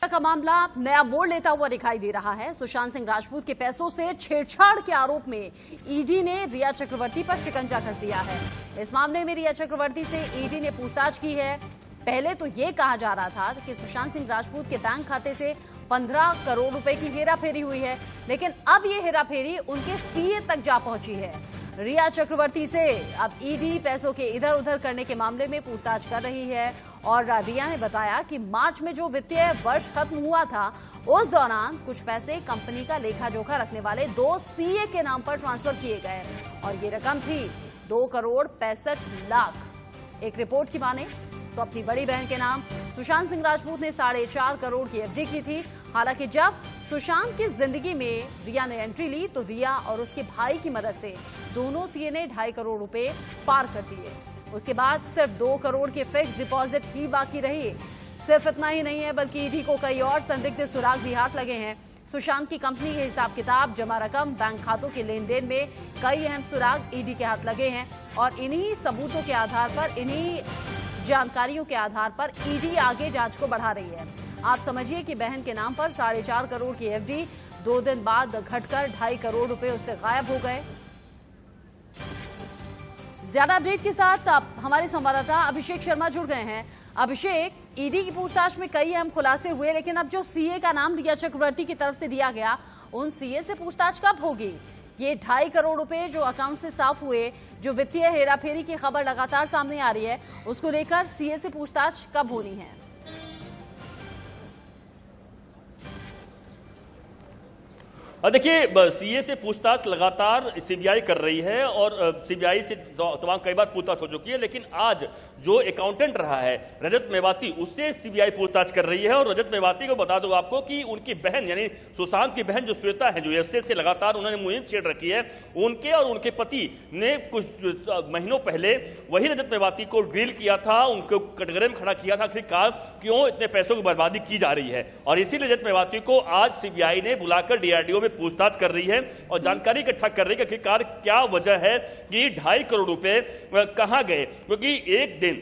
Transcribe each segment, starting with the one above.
का मामला नया मोड़ लेता हुआ दिखाई दे रहा है। सुशांत सिंह राजपूत के पैसों से छेड़छाड़ के आरोप में ईडी ने रिया चक्रवर्ती पर शिकंजा कस दिया है। इस मामले में रिया चक्रवर्ती से ईडी ने पूछताछ की है। पहले तो ये कहा जा रहा था कि सुशांत सिंह राजपूत के बैंक खाते से 15 करोड़ रुपए की हेराफेरी हुई है, लेकिन अब ये हेराफेरी उनके सीए तक जा पहुंची है। रिया चक्रवर्ती से अब ईडी पैसों के इधर उधर करने के मामले में पूछताछ कर रही है और रिया ने बताया कि मार्च में जो वित्तीय वर्ष खत्म हुआ था उस दौरान कुछ पैसे कंपनी का लेखा जोखा रखने वाले 2 सीए के नाम पर ट्रांसफर किए गए और ये रकम थी 2 करोड़ 65 लाख। एक रिपोर्ट की माने तो अपनी बड़ी बहन के नाम सुशांत सिंह राजपूत ने 4.5 करोड़ की एफडी की थी। हालांकि जब सुशांत की जिंदगी में रिया ने एंट्री ली तो रिया और उसके भाई की मदद से दोनों सीए ने 2.5 करोड़ रुपए पार कर दिए। उसके बाद सिर्फ 2 करोड़ के फिक्स डिपॉजिट ही बाकी रही। सिर्फ इतना ही नहीं है बल्कि ईडी को कई और संदिग्ध सुराग भी हाथ लगे हैं। सुशांत की कंपनी के हिसाब किताब, जमा रकम, बैंक खातों के लेन देन में कई अहम सुराग ईडी के हाथ लगे हैं और इन्हीं सबूतों के आधार पर, इन्हीं जानकारियों के आधार पर ईडी आगे जांच को बढ़ा रही है। आप समझिए कि बहन के नाम पर 4.5 करोड़ की एफडी 2 दिन बाद घटकर 2.5 करोड़ रुपए उससे गायब हो गए। ज्यादा अपडेट के साथ अब हमारे संवाददाता अभिषेक शर्मा जुड़ गए हैं। अभिषेक, ईडी की पूछताछ में कई अहम खुलासे हुए, लेकिन अब जो सीए का नाम रिया चक्रवर्ती की तरफ से दिया गया, उन सीए से पूछताछ कब होगी? ये 2.5 करोड़ रुपए जो अकाउंट से साफ हुए, जो वित्तीय हेराफेरी की खबर लगातार सामने आ रही है, उसको लेकर सीए से पूछताछ कब होनी है? देखिए, सीए से पूछताछ लगातार सीबीआई कर रही है और सीबीआई से तमाम कई बार पूछताछ हो चुकी है, लेकिन आज जो अकाउंटेंट रहा है रजत मेवाती, उससे सीबीआई पूछताछ कर रही है। और रजत मेवाती को बता दूं आपको कि उनकी बहन यानी सुशांत की बहन जो श्वेता है, जो एफसीआई से लगातार उन्होंने मुहिम छेड़ रखी है, उनके और उनके पति ने कुछ महीनों पहले वही रजत मेवाती को ड्रिल किया था, उनको कटघरे में खड़ा किया था, आखिरकार क्यों इतने पैसों की बर्बादी की जा रही है। और इसी रजत मेवाती को आज सीबीआई ने बुलाकर डीआरडीओ पूछताछ कर रही है और जानकारी इकट्ठा कर रही है कि आखिरकार क्या वजह है कि 2.5 करोड़ रुपए कहां गए। क्योंकि एक दिन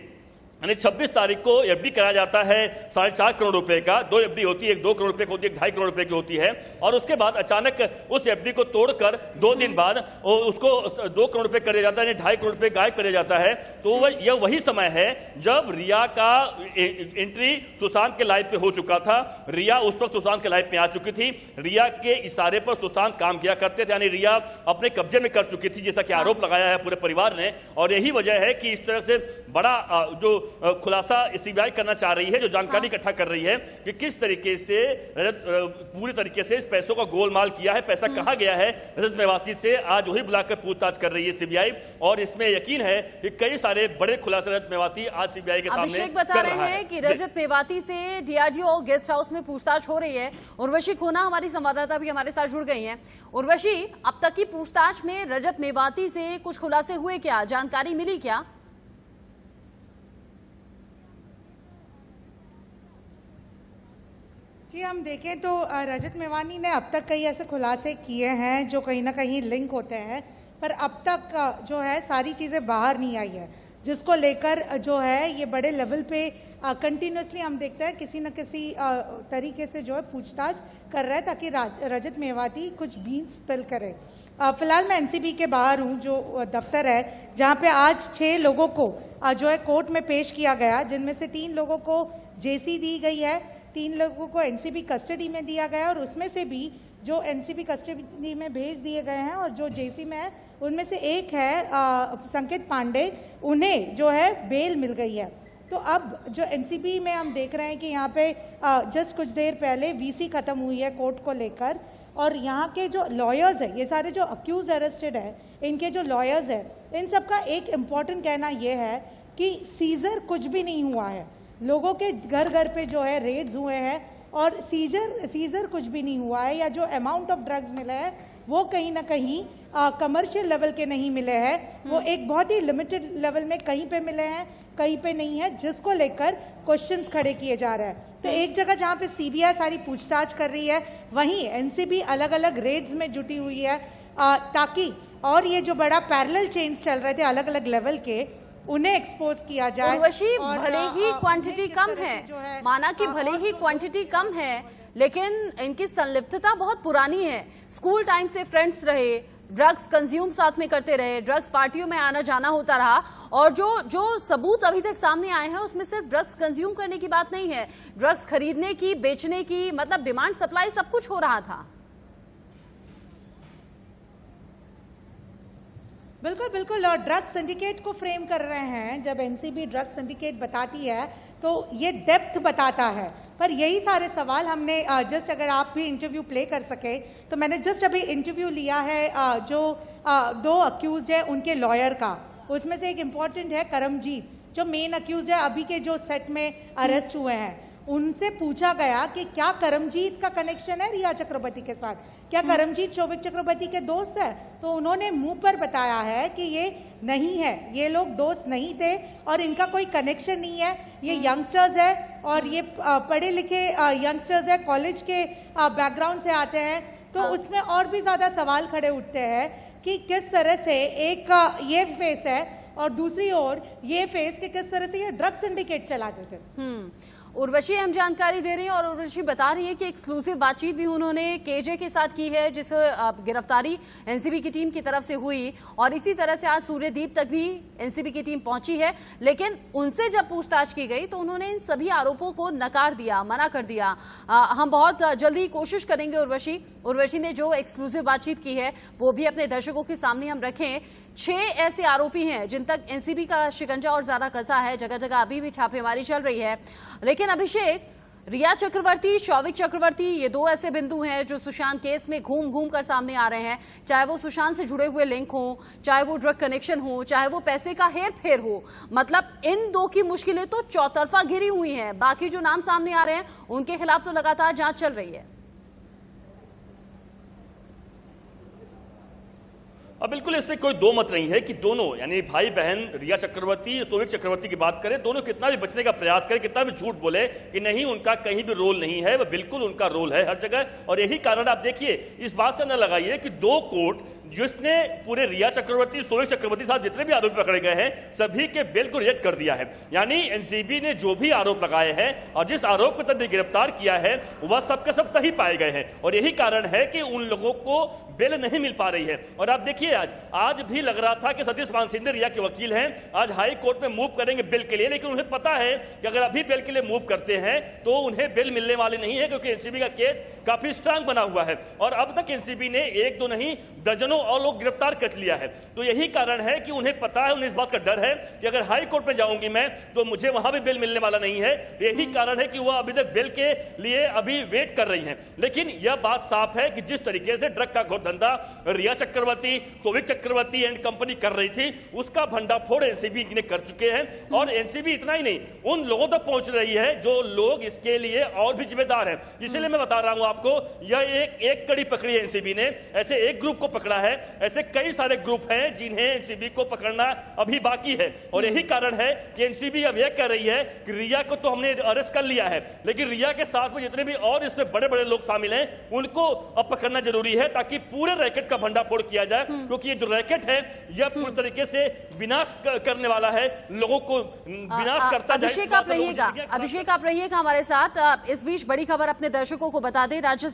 यानी 26 तारीख को एफडी कराया जाता है 4.5 करोड़ रुपए का, 2 एफडी होती है, एक 2 करोड़ रुपए की होती है, 2.5 करोड़ रुपए की होती है। और उसके बाद अचानक उस एफडी को तोड़कर 2 दिन बाद उसको 2 करोड़ रुपए कर दिया जाता है, 2.5 करोड़ रुपए गायब कर दिया जाता है। तो यह वही समय है जब रिया का एंट्री सुशांत के लाइफ पे हो चुका था। रिया उस वक्त सुशांत के लाइफ में आ चुकी थी। रिया के इशारे पर सुशांत काम किया करते थे, यानी रिया अपने कब्जे में कर चुकी थी, जैसा कि आरोप लगाया है पूरे परिवार ने। और यही वजह है कि इस तरह से बड़ा जो खुलासा सीबीआई करना चाह रही है, जो जानकारी इकट्ठा कर रही है कि किस तरीके से पूरी तरीके से इस पैसों का गोलमाल किया है, पैसा कहां गया है। रजत मेवाती से आज वही बुलाकर पूछताछ कर रही है सीबीआई और इसमें यकीन है कि कई सारे बड़े खुलासे रजत मेवाती आज सीबीआई के सामने अभिषेक बता रहे हैं कि रजत मेवाती से डीआरडीओ गेस्ट हाउस में पूछताछ हो रही है। उर्वशी खोना हमारी संवाददाता भी हमारे साथ जुड़ गई हैं। उर्वशी, अब तक की पूछताछ में रजत मेवाती से कुछ खुलासे हुए क्या, जानकारी मिली क्या? जी, हम देखें तो रजत मेवानी ने अब तक कई ऐसे खुलासे किए हैं जो कहीं ना कहीं लिंक होते हैं, पर अब तक जो है सारी चीज़ें बाहर नहीं आई है, जिसको लेकर जो है ये बड़े लेवल पे कंटिन्यूसली हम देखते हैं किसी न किसी तरीके से जो है पूछताछ कर रहा है ताकि रजत मेवाती कुछ बीन्स स्पिल करे। फिलहाल मैं एनसीबी के बाहर हूँ, जो दफ्तर है जहाँ पे आज 6 लोगों को जो है कोर्ट में पेश किया गया, जिनमें से 3 लोगों को जेसी दी गई है, 3 लोगों को एनसीबी कस्टडी में दिया गया और उसमें से भी जो एनसीबी कस्टडी में भेज दिए गए हैं और जो जेसी में है उनमें से एक है संकेत पांडे, उन्हें जो है बेल मिल गई है। तो अब जो एनसीबी में हम देख रहे हैं कि यहाँ पे जस्ट कुछ देर पहले वीसी खत्म हुई है कोर्ट को लेकर और यहाँ के जो लॉयर्स हैं, ये सारे जो अक्यूज अरेस्टेड है, इनके जो लॉयर्स हैं, इन सबका एक इम्पॉर्टेंट कहना ये है कि सीजर कुछ भी नहीं हुआ है। लोगों के घर घर पे जो है रेड्स हुए हैं और सीजर कुछ भी नहीं हुआ है, या जो अमाउंट ऑफ ड्रग्स मिले हैं वो कहीं ना कहीं कमर्शियल लेवल के नहीं मिले हैं, वो एक बहुत ही लिमिटेड लेवल में कहीं पे मिले हैं, कहीं पे नहीं है, जिसको लेकर क्वेश्चंस खड़े किए जा रहे हैं। तो एक जगह जहाँ पे सीबीआई सारी पूछताछ कर रही है, वहीं एनसीबी अलग अलग रेड्स में जुटी हुई है ताकि और ये जो बड़ा पैरेलल चेन्स चल रहे थे अलग अलग लेवल के, उन्हें एक्सपोज किया जाए। उर्वशी, और, भले ही क्वांटिटी उन्हें किस कम तरह से जो है, माना कि भले ही क्वांटिटी कम है, लेकिन इनकी संलिप्तता बहुत पुरानी है। स्कूल टाइम से फ्रेंड्स रहे, ड्रग्स कंज्यूम साथ में करते रहे, ड्रग्स पार्टियों में आना जाना होता रहा, और जो सबूत अभी तक सामने आए हैं उसमें सिर्फ ड्रग्स कंज्यूम करने की बात नहीं है, ड्रग्स खरीदने की, बेचने की, मतलब डिमांड सप्लाई सब कुछ हो रहा था। बिल्कुल बिल्कुल, और ड्रग सिंडिकेट को फ्रेम कर रहे हैं। जब एनसीबी ड्रग सिंडिकेट बताती है तो ये डेप्थ बताता है। पर यही सारे सवाल हमने जस्ट, अगर आप भी इंटरव्यू प्ले कर सके तो मैंने जस्ट अभी इंटरव्यू लिया है जो 2 अक्यूज है उनके लॉयर का। उसमें से एक इम्पॉर्टेंट है करमजीत, जो मेन अक्यूज है, अभी के जो सेट में अरेस्ट हुए हैं। उनसे पूछा गया कि क्या करमजीत का कनेक्शन है रिया चक्रवर्ती के साथ, क्या करमजीत शोभिक चक्रवर्ती के दोस्त है? तो उन्होंने मुंह पर बताया है कि ये नहीं है, ये लोग दोस्त नहीं थे और इनका कोई कनेक्शन नहीं है। ये यंगस्टर्स है और ये पढ़े लिखे यंगस्टर्स है, कॉलेज के बैकग्राउंड से आते हैं। तो उसमें और भी ज्यादा सवाल खड़े उठते हैं कि किस तरह से एक ये फेस है और दूसरी ओर ये फेस के किस तरह से ये ड्रग सिंडिकेट चलाते थे। उर्वशी हम जानकारी दे रही हैं और उर्वशी बता रही है कि एक्सक्लूसिव बातचीत भी उन्होंने केजे के साथ की है, जिस गिरफ्तारी एनसीबी की टीम की तरफ से हुई, और इसी तरह से आज सूर्यदीप तक भी एनसीबी की टीम पहुंची है। लेकिन उनसे जब पूछताछ की गई तो उन्होंने इन सभी आरोपों को नकार दिया, मना कर दिया। हम बहुत जल्दी कोशिश करेंगे उर्वशी ने जो एक्सक्लूसिव बातचीत की है वो भी अपने दर्शकों के सामने हम रखें। 6 ऐसे आरोपी हैं जिन तक एनसीबी का शिकंजा और ज्यादा कसा है, जगह जगह अभी भी छापेमारी चल रही है। लेकिन अभिषेक, रिया चक्रवर्ती, शौविक चक्रवर्ती, ये 2 ऐसे बिंदु हैं जो सुशांत केस में घूम घूम कर सामने आ रहे हैं। चाहे वो सुशांत से जुड़े हुए लिंक हो, चाहे वो ड्रग कनेक्शन हो, चाहे वो पैसे का हेर फेर हो, मतलब इन 2 की मुश्किलें तो चौतरफा घिरी हुई हैं। बाकी जो नाम सामने आ रहे हैं उनके खिलाफ तो लगातार जांच चल रही है। अब बिल्कुल इसमें कोई दो मत नहीं है कि दोनों, यानी भाई बहन रिया चक्रवर्ती, शोभिक चक्रवर्ती की बात करें, दोनों कितना भी बचने का प्रयास करें, कितना भी झूठ बोले कि नहीं उनका कहीं भी रोल नहीं है, वह बिल्कुल उनका रोल है हर जगह। और यही कारण आप देखिए, इस बात से न लगाइए कि 2 कोर्ट जिसने पूरे रिया चक्रवर्ती, शोभिक चक्रवर्ती साथ जितने भी आरोपी पकड़े गए हैं सभी के बेल को रिजेक्ट कर दिया है। यानी एनसीबी ने जो भी आरोप लगाए हैं और जिस आरोप को तब गिरफ्तार किया है वह सबके सब सही पाए गए हैं, और यही कारण है कि उन लोगों को बेल नहीं मिल पा रही है। और आप देखिए, आज भी लग रहा था कि सतीश मान सिंह रिया के वकील हैं, आज हाई कोर्ट में मूव करेंगे बेल के लिए, लेकिन उन्हें पता है कि अगर अभी बेल के लिए मूव करते हैं तो उन्हें बेल मिलने वाली नहीं है, क्योंकि एनसीबी का केस काफी स्ट्रांग बना हुआ है और अब तक एनसीबी ने 1-2 नहीं दर्जनों और लोग गिरफ्तार कर लिया है। तो यही कारण है कि उन्हें पता है, उन्हें इस बात का डर है कि अगर हाई कोर्ट में जाऊंगी मैं तो मुझे वहां भी बेल मिलने वाला नहीं है। यही कारण है कि वह अभी तक बेल के लिए अभी वेट कर रही हैं। लेकिन यह बात साफ है कि जिस तरीके से ड्रग का घोर धंधा रिया चक्रवर्ती, शोभिक चक्रवर्ती एंड कंपनी कर रही थी, उसका भंडाफोड़ एनसीबी ने कर चुके हैं। और एनसीबी इतना ही नहीं, उन लोगों तक पहुंच रही है जो लोग इसके लिए और भी जिम्मेदार हैं। इसलिए मैं बता रहा हूं आपको, यह एक कड़ी पकड़ी है एनसीबी ने, ऐसे एक ग्रुप को पकड़ा है, ऐसे कई सारे ग्रुप हैं जिन्हें एनसीबी को पकड़ना अभी बाकी है। और यही कारण है कि एनसीबी अब यह कह रही है कि रिया को तो हमने अरेस्ट कर लिया है, लेकिन रिया के साथ में जितने भी और इसमें बड़े बड़े लोग शामिल हैं उनको अब पकड़ना जरूरी है, ताकि पूरे रैकेट का भंडाफोड़ किया जाए। क्योंकि ये जो रैकेट है यह पूरी तरीके से विनाश करने वाला है, लोगों को विनाश करता है। अभिषेक आप रहिएगा हमारे साथ। इस बीच बड़ी खबर अपने दर्शकों को बता दें, राज्य